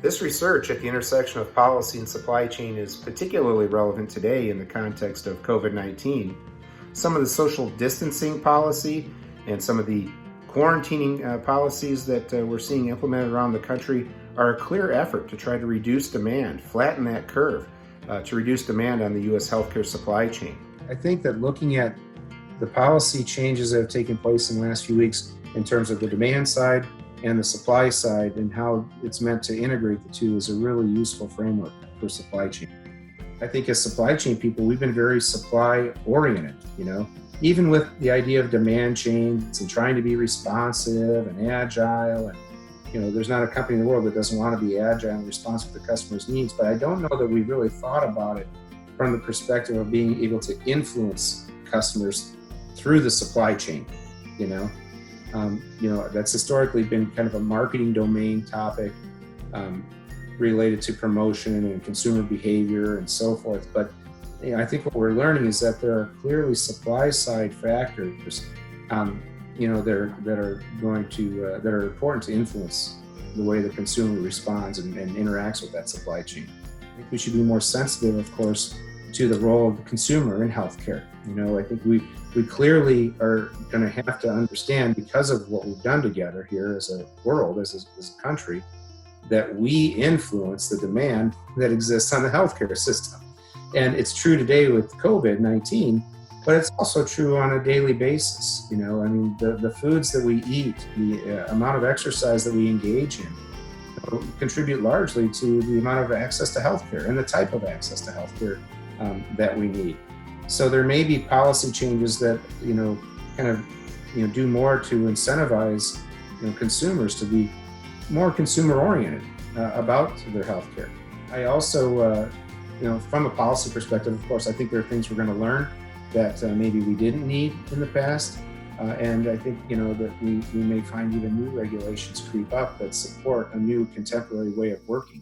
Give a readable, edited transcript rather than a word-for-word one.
This research at the intersection of policy and supply chain is particularly relevant today in the context of COVID-19. Some of the social distancing policy and some of the quarantining policies that we're seeing implemented around the country are a clear effort to try to reduce demand, flatten that curve, to reduce demand on the U.S. healthcare supply chain. I think that looking at the policy changes that have taken place in the last few weeks in terms of the demand side and the supply side and how it's meant to integrate the two is a really useful framework for supply chain. I think as supply chain people, we've been very supply oriented, even with the idea of demand chains and trying to be responsive and agile. And, there's not a company in the world that doesn't want to be agile and responsive to customers' needs, but I don't know that we really thought about it from the perspective of being able to influence customers through the supply chain. That's historically been kind of a marketing domain topic related to promotion and consumer behavior and so forth. But I think what we're learning is that there are clearly supply side factors, that are important to influence the way the consumer responds and interacts with that supply chain. I think we should be more sensitive, of course, to the role of the consumer in healthcare. I think we clearly are going to have to understand, because of what we've done together here as a world, as a country, that we influence the demand that exists on the healthcare system. And it's true today with COVID-19, but it's also true on a daily basis. The foods that we eat, the amount of exercise that we engage in, contribute largely to the amount of access to healthcare and the type of access to healthcare that we need. So there may be policy changes that, do more to incentivize, consumers to be more consumer oriented about their healthcare. I also, from a policy perspective, of course, I think there are things we're going to learn that maybe we didn't need in the past. And I think, that we may find even new regulations creep up that support a new contemporary way of working.